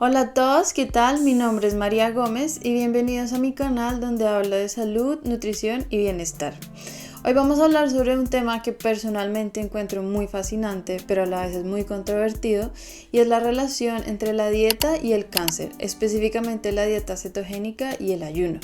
Hola a todos, ¿qué tal? Mi nombre es María Gómez y bienvenidos a mi canal donde hablo de salud, nutrición y bienestar. Hoy vamos a hablar sobre un tema que personalmente encuentro muy fascinante, pero a la vez es muy controvertido, y es la relación entre la dieta y el cáncer, específicamente la dieta cetogénica y el ayuno.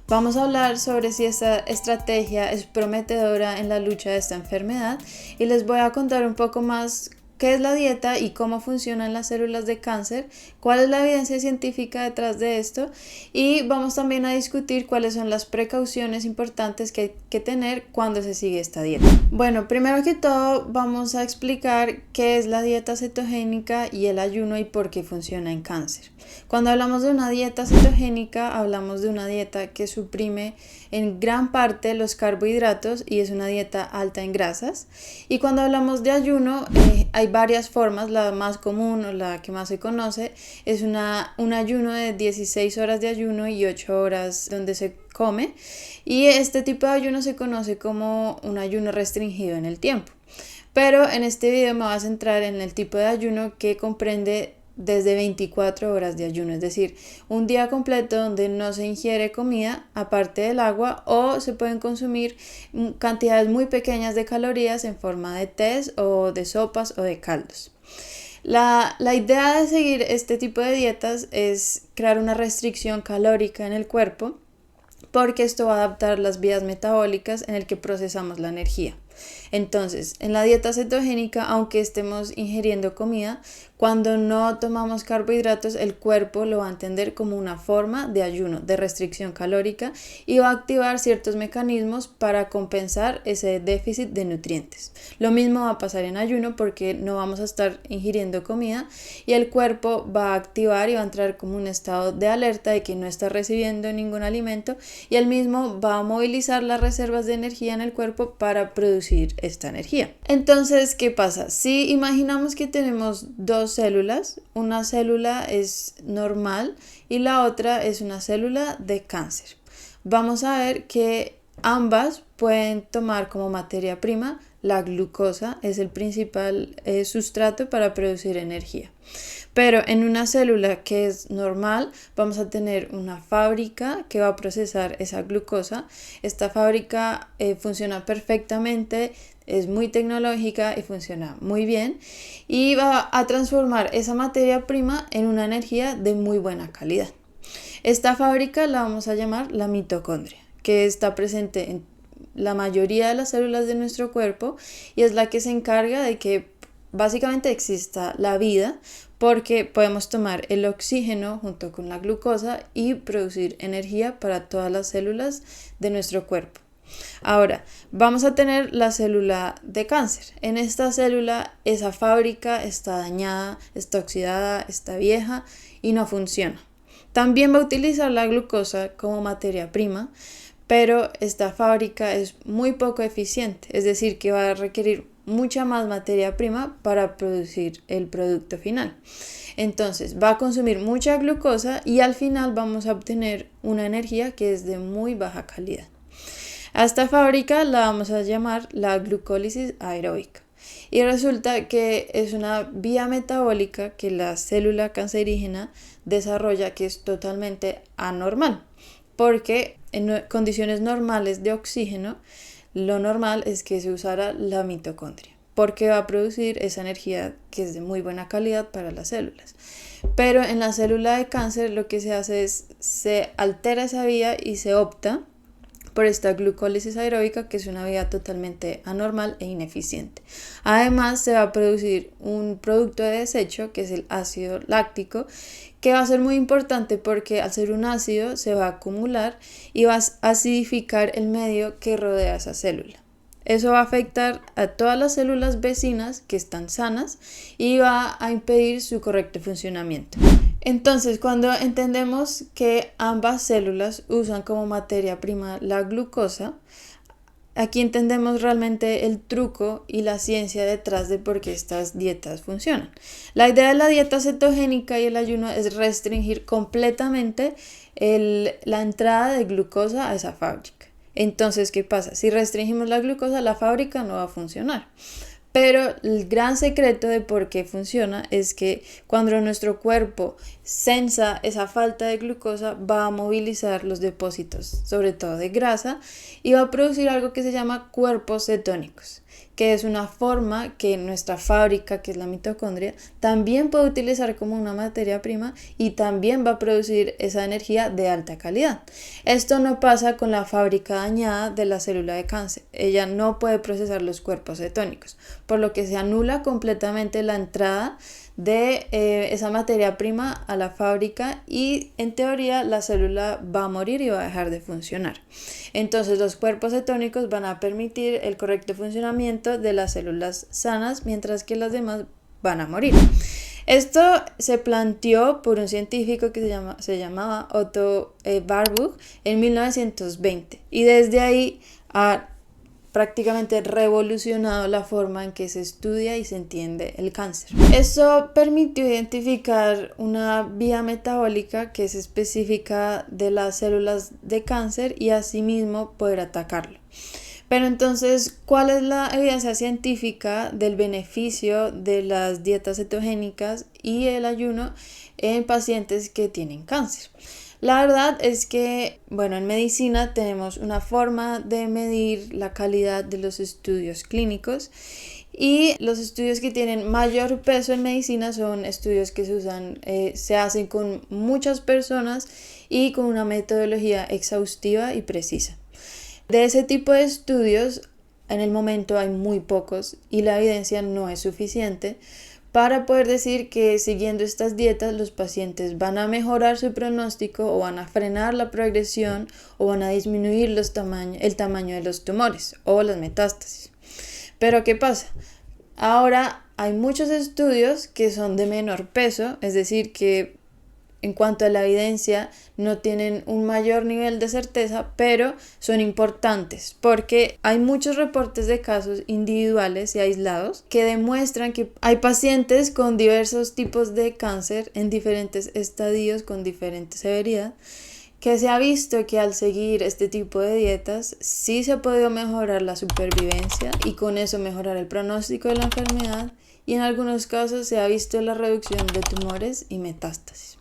Vamos a hablar sobre si esta estrategia es prometedora en la lucha de esta enfermedad y les voy a contar un poco más qué es la dieta y cómo funcionan las células de cáncer, cuál es la evidencia científica detrás de esto y vamos también a discutir cuáles son las precauciones importantes que hay que tener cuando se sigue esta dieta. Bueno, primero que todo vamos a explicar qué es la dieta cetogénica y el ayuno y por qué funciona en cáncer. Cuando hablamos de una dieta cetogénica, hablamos de una dieta que suprime en gran parte los carbohidratos y es una dieta alta en grasas. Y cuando hablamos de ayuno, hay varias formas. La más común o la que más se conoce es un ayuno de 16 horas de ayuno y 8 horas donde se come. Y este tipo de ayuno se conoce como un ayuno restringido en el tiempo. Pero en este video me voy a centrar en el tipo de ayuno que comprende desde 24 horas de ayuno, es decir, un día completo donde no se ingiere comida aparte del agua o se pueden consumir cantidades muy pequeñas de calorías en forma de tés o de sopas o de caldos. La idea de seguir este tipo de dietas es crear una restricción calórica en el cuerpo porque esto va a adaptar las vías metabólicas en el que procesamos la energía. Entonces, en la dieta cetogénica, aunque estemos ingiriendo comida, cuando no tomamos carbohidratos, el cuerpo lo va a entender como una forma de ayuno, de restricción calórica y va a activar ciertos mecanismos para compensar ese déficit de nutrientes. Lo mismo va a pasar en ayuno porque no vamos a estar ingiriendo comida y el cuerpo va a activar y va a entrar como un estado de alerta de que no está recibiendo ningún alimento y el mismo va a movilizar las reservas de energía en el cuerpo para producir esta energía. Entonces, ¿qué pasa? Si imaginamos que tenemos dos células, una célula es normal y la otra es una célula de cáncer. Vamos a ver que ambas pueden tomar como materia prima la glucosa, es el principal sustrato para producir energía. Pero en una célula que es normal vamos a tener una fábrica que va a procesar esa glucosa. Esta fábrica funciona perfectamente, es muy tecnológica y funciona muy bien y va a transformar esa materia prima en una energía de muy buena calidad. Esta fábrica la vamos a llamar la mitocondria, que está presente en la mayoría de las células de nuestro cuerpo y es la que se encarga de que básicamente exista la vida porque podemos tomar el oxígeno junto con la glucosa y producir energía para todas las células de nuestro cuerpo. Ahora, vamos a tener la célula de cáncer. En esta célula, esa fábrica está dañada, está oxidada, está vieja y no funciona. También va a utilizar la glucosa como materia prima, pero esta fábrica es muy poco eficiente, es decir, que va a requerir mucha más materia prima para producir el producto final. Entonces va a consumir mucha glucosa y al final vamos a obtener una energía que es de muy baja calidad. A esta fábrica la vamos a llamar la glucólisis aeróbica. Y resulta que es una vía metabólica que la célula cancerígena desarrolla que es totalmente anormal, porque en condiciones normales de oxígeno, lo normal es que se usara la mitocondria, porque va a producir esa energía que es de muy buena calidad para las células. Pero en la célula de cáncer lo que se hace es se altera esa vía y se opta por esta glucólisis aeróbica, que es una vía totalmente anormal e ineficiente. Además, se va a producir un producto de desecho, que es el ácido láctico, que va a ser muy importante porque al ser un ácido se va a acumular y va a acidificar el medio que rodea esa célula. Eso va a afectar a todas las células vecinas que están sanas y va a impedir su correcto funcionamiento. Entonces, cuando entendemos que ambas células usan como materia prima la glucosa, aquí entendemos realmente el truco y la ciencia detrás de por qué estas dietas funcionan. La idea de la dieta cetogénica y el ayuno es restringir completamente la entrada de glucosa a esa fábrica. Entonces, ¿qué pasa? Si restringimos la glucosa, la fábrica no va a funcionar. Pero el gran secreto de por qué funciona es que cuando nuestro cuerpo sensa esa falta de glucosa, va a movilizar los depósitos, sobre todo de grasa, y va a producir algo que se llama cuerpos cetónicos, que es una forma que nuestra fábrica, que es la mitocondria, también puede utilizar como una materia prima y también va a producir esa energía de alta calidad. Esto no pasa con la fábrica dañada de la célula de cáncer. Ella no puede procesar los cuerpos cetónicos, por lo que se anula completamente la entrada de esa materia prima a la fábrica y en teoría la célula va a morir y va a dejar de funcionar. Entonces los cuerpos cetónicos van a permitir el correcto funcionamiento de las células sanas, mientras que las demás van a morir. Esto se planteó por un científico que se llamaba Otto Warburg en 1920 y desde ahí ha prácticamente revolucionado la forma en que se estudia y se entiende el cáncer. Eso permitió identificar una vía metabólica que es específica de las células de cáncer y asimismo poder atacarlo. Pero entonces, ¿cuál es la evidencia científica del beneficio de las dietas cetogénicas y el ayuno en pacientes que tienen cáncer? La verdad es que, en medicina tenemos una forma de medir la calidad de los estudios clínicos y los estudios que tienen mayor peso en medicina son estudios que se hacen con muchas personas y con una metodología exhaustiva y precisa. De ese tipo de estudios, en el momento hay muy pocos y la evidencia no es suficiente para poder decir que siguiendo estas dietas los pacientes van a mejorar su pronóstico o van a frenar la progresión o van a disminuir el tamaño de los tumores o las metástasis. Pero ¿qué pasa? Ahora hay muchos estudios que son de menor peso, es decir, que en cuanto a la evidencia no tienen un mayor nivel de certeza, pero son importantes porque hay muchos reportes de casos individuales y aislados que demuestran que hay pacientes con diversos tipos de cáncer en diferentes estadios con diferente severidad, que se ha visto que al seguir este tipo de dietas sí se ha podido mejorar la supervivencia y con eso mejorar el pronóstico de la enfermedad y en algunos casos se ha visto la reducción de tumores y metástasis.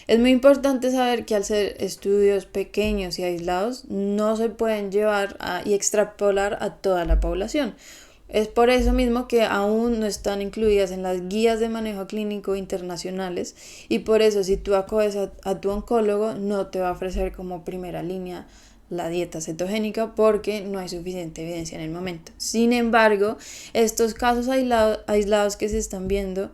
Es muy importante saber que al ser estudios pequeños y aislados no se pueden llevar y extrapolar a toda la población. Es por eso mismo que aún no están incluidas en las guías de manejo clínico internacionales y por eso si tú acudes a tu oncólogo no te va a ofrecer como primera línea la dieta cetogénica porque no hay suficiente evidencia en el momento. Sin embargo, estos casos aislados que se están viendo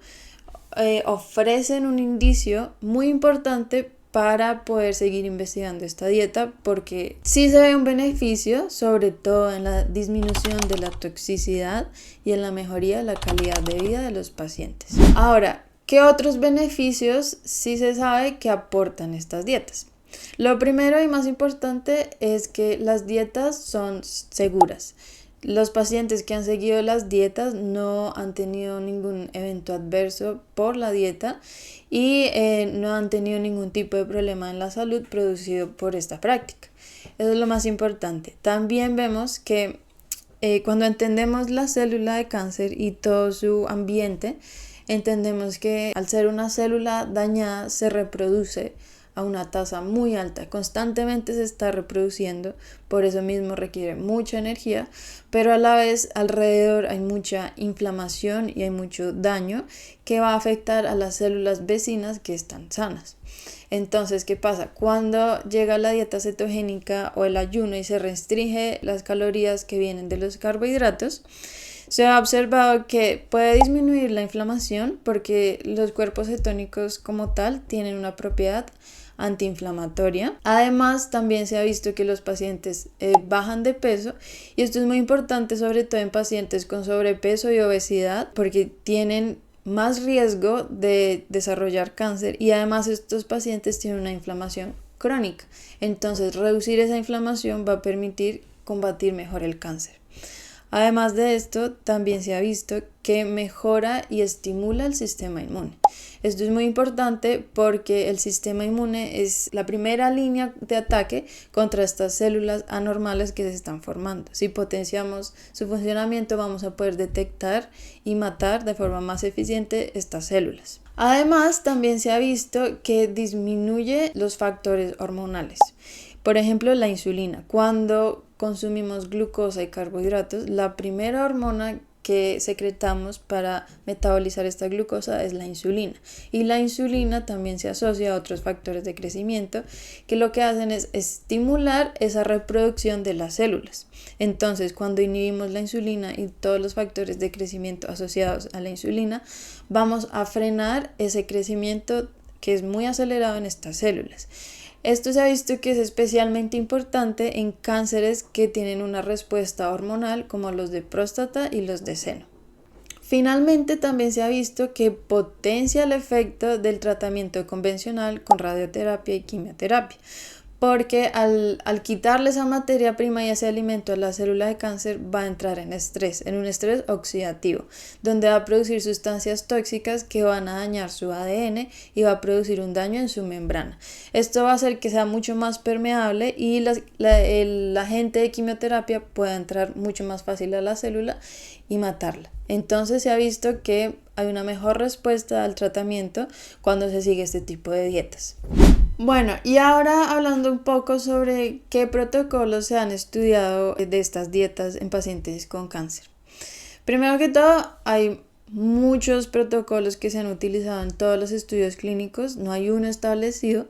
ofrecen un indicio muy importante para poder seguir investigando esta dieta porque sí se ve un beneficio, sobre todo en la disminución de la toxicidad y en la mejoría de la calidad de vida de los pacientes. Ahora, ¿qué otros beneficios sí se sabe que aportan estas dietas? Lo primero y más importante es que las dietas son seguras. Los pacientes que han seguido las dietas no han tenido ningún evento adverso por la dieta y no han tenido ningún tipo de problema en la salud producido por esta práctica. Eso es lo más importante. También vemos que cuando entendemos la célula de cáncer y todo su ambiente, entendemos que al ser una célula dañada se reproduce a una tasa muy alta, constantemente se está reproduciendo, por eso mismo requiere mucha energía, pero a la vez alrededor hay mucha inflamación y hay mucho daño que va a afectar a las células vecinas que están sanas. Entonces, ¿qué pasa? Cuando llega la dieta cetogénica o el ayuno y se restringe las calorías que vienen de los carbohidratos, se ha observado que puede disminuir la inflamación porque los cuerpos cetónicos como tal tienen una propiedad antiinflamatoria. Además, también se ha visto que los pacientes bajan de peso y esto es muy importante sobre todo en pacientes con sobrepeso y obesidad porque tienen más riesgo de desarrollar cáncer y además estos pacientes tienen una inflamación crónica. Entonces, reducir esa inflamación va a permitir combatir mejor el cáncer. Además de esto, también se ha visto que mejora y estimula el sistema inmune. Esto es muy importante porque el sistema inmune es la primera línea de ataque contra estas células anormales que se están formando. Si potenciamos su funcionamiento, vamos a poder detectar y matar de forma más eficiente estas células. Además, también se ha visto que disminuye los factores hormonales. Por ejemplo, la insulina. Cuando consumimos glucosa y carbohidratos, la primera hormona que secretamos para metabolizar esta glucosa es la insulina. Y la insulina también se asocia a otros factores de crecimiento que lo que hacen es estimular esa reproducción de las células. Entonces, cuando inhibimos la insulina y todos los factores de crecimiento asociados a la insulina, vamos a frenar ese crecimiento que es muy acelerado en estas células. Esto se ha visto que es especialmente importante en cánceres que tienen una respuesta hormonal como los de próstata y los de seno. Finalmente, también se ha visto que potencia el efecto del tratamiento convencional con radioterapia y quimioterapia, porque al quitarle esa materia prima y ese alimento a la célula de cáncer va a entrar en un estrés oxidativo, donde va a producir sustancias tóxicas que van a dañar su ADN y va a producir un daño en su membrana. Esto va a hacer que sea mucho más permeable y el agente de quimioterapia pueda entrar mucho más fácil a la célula y matarla. Entonces se ha visto que hay una mejor respuesta al tratamiento cuando se sigue este tipo de dietas. Bueno, y ahora hablando un poco sobre qué protocolos se han estudiado de estas dietas en pacientes con cáncer. Primero que todo, hay muchos protocolos que se han utilizado en todos los estudios clínicos, no hay uno establecido,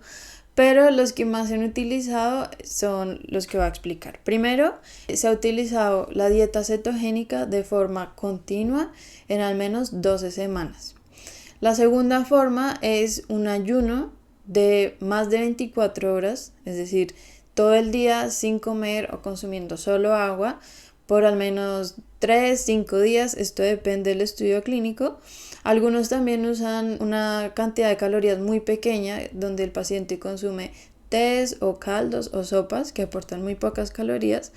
pero los que más se han utilizado son los que voy a explicar. Primero, se ha utilizado la dieta cetogénica de forma continua en al menos 12 semanas. La segunda forma es un ayuno de más de 24 horas, es decir, todo el día sin comer o consumiendo solo agua por al menos 3-5 días, esto depende del estudio clínico. Algunos también usan una cantidad de calorías muy pequeña donde el paciente consume tés o caldos o sopas que aportan muy pocas calorías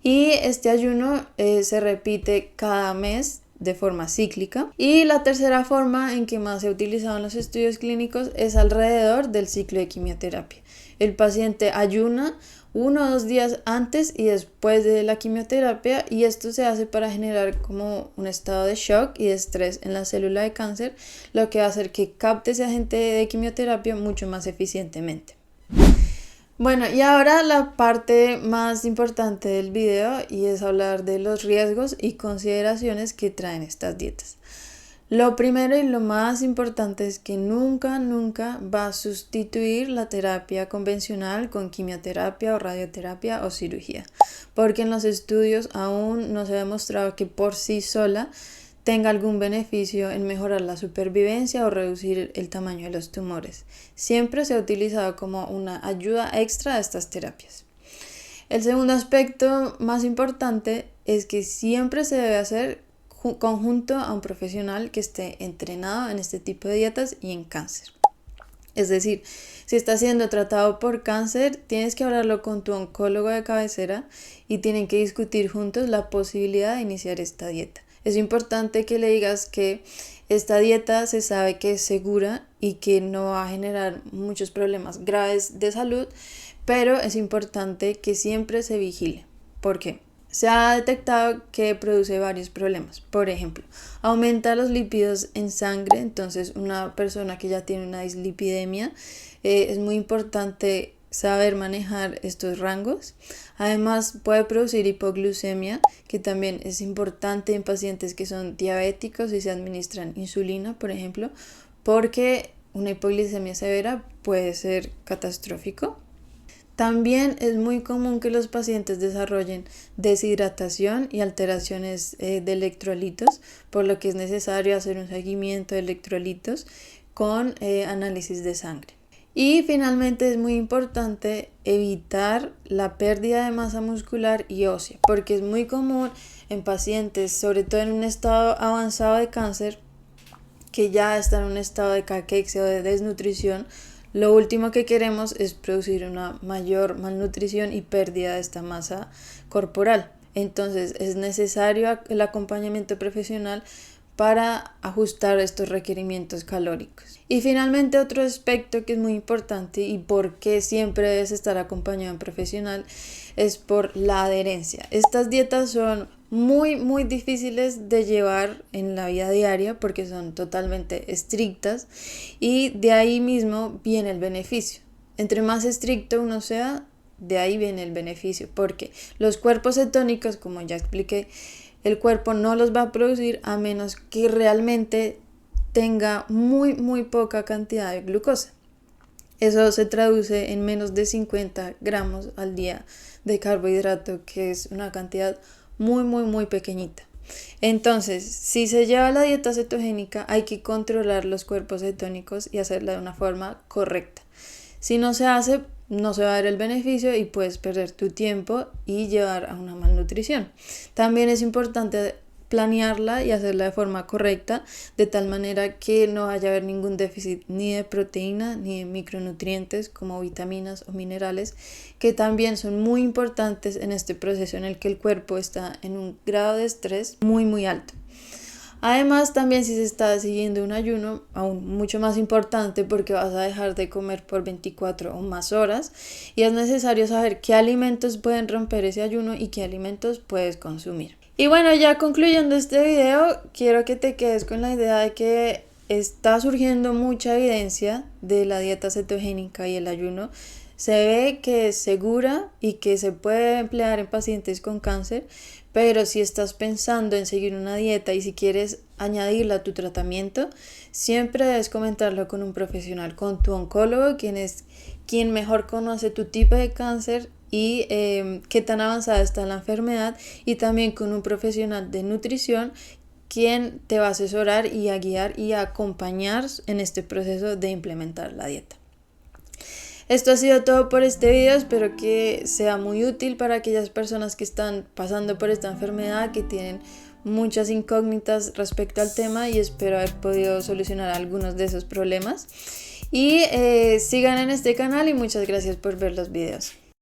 y este ayuno se repite cada mes de forma cíclica. Y la tercera forma en que más se ha utilizado en los estudios clínicos es alrededor del ciclo de quimioterapia. El paciente ayuna 1 o 2 días antes y después de la quimioterapia y esto se hace para generar como un estado de shock y de estrés en la célula de cáncer, lo que va a hacer que capte ese agente de quimioterapia mucho más eficientemente. Bueno, y ahora la parte más importante del video y es hablar de los riesgos y consideraciones que traen estas dietas. Lo primero y lo más importante es que nunca va a sustituir la terapia convencional con quimioterapia o radioterapia o cirugía, porque en los estudios aún no se ha demostrado que por sí sola tenga algún beneficio en mejorar la supervivencia o reducir el tamaño de los tumores. Siempre se ha utilizado como una ayuda extra a estas terapias. El segundo aspecto más importante es que siempre se debe hacer conjunto a un profesional que esté entrenado en este tipo de dietas y en cáncer. Es decir, si estás siendo tratado por cáncer, tienes que hablarlo con tu oncólogo de cabecera y tienen que discutir juntos la posibilidad de iniciar esta dieta. Es importante que le digas que esta dieta se sabe que es segura y que no va a generar muchos problemas graves de salud, pero es importante que siempre se vigile. ¿Por qué? Se ha detectado que produce varios problemas. Por ejemplo, aumenta los lípidos en sangre, entonces una persona que ya tiene una dislipidemia es muy importante saber manejar estos rangos. Además puede producir hipoglucemia, que también es importante en pacientes que son diabéticos y se administran insulina, por ejemplo, porque una hipoglucemia severa puede ser catastrófico. También es muy común que los pacientes desarrollen deshidratación y alteraciones de electrolitos, por lo que es necesario hacer un seguimiento de electrolitos con análisis de sangre. Y finalmente es muy importante evitar la pérdida de masa muscular y ósea, porque es muy común en pacientes, sobre todo en un estado avanzado de cáncer, que ya están en un estado de caquexia o de desnutrición. Lo último que queremos es producir una mayor malnutrición y pérdida de esta masa corporal. Entonces es necesario el acompañamiento profesional para ajustar estos requerimientos calóricos. Y finalmente otro aspecto que es muy importante y por qué siempre debes estar acompañado de un profesional es por la adherencia. Estas dietas son muy difíciles de llevar en la vida diaria porque son totalmente estrictas y de ahí mismo viene el beneficio. Entre más estricto uno sea, de ahí viene el beneficio, porque los cuerpos cetónicos, como ya expliqué, el cuerpo no los va a producir a menos que realmente tenga muy poca cantidad de glucosa. Eso se traduce en menos de 50 gramos al día de carbohidrato, que es una cantidad muy pequeñita. Entonces, si se lleva la dieta cetogénica, hay que controlar los cuerpos cetónicos y hacerla de una forma correcta. Si no se hace, no se va a dar el beneficio y puedes perder tu tiempo y llevar a una malnutrición. También es importante planearla y hacerla de forma correcta, de tal manera que no vaya a haber ningún déficit ni de proteína ni de micronutrientes como vitaminas o minerales, que también son muy importantes en este proceso en el que el cuerpo está en un grado de estrés muy alto. Además, también si se está siguiendo un ayuno, aún mucho más importante porque vas a dejar de comer por 24 o más horas y es necesario saber qué alimentos pueden romper ese ayuno y qué alimentos puedes consumir. Y bueno, ya concluyendo este video, quiero que te quedes con la idea de que está surgiendo mucha evidencia de la dieta cetogénica y el ayuno. Se ve que es segura y que se puede emplear en pacientes con cáncer, pero si estás pensando en seguir una dieta y si quieres añadirla a tu tratamiento, siempre debes comentarlo con un profesional, con tu oncólogo, quien mejor conoce tu tipo de cáncer y qué tan avanzada está la enfermedad, y también con un profesional de nutrición quien te va a asesorar y a guiar y a acompañar en este proceso de implementar la dieta. Esto ha sido todo por este video, espero que sea muy útil para aquellas personas que están pasando por esta enfermedad, que tienen muchas incógnitas respecto al tema, y espero haber podido solucionar algunos de esos problemas. Y sigan en este canal y muchas gracias por ver los videos.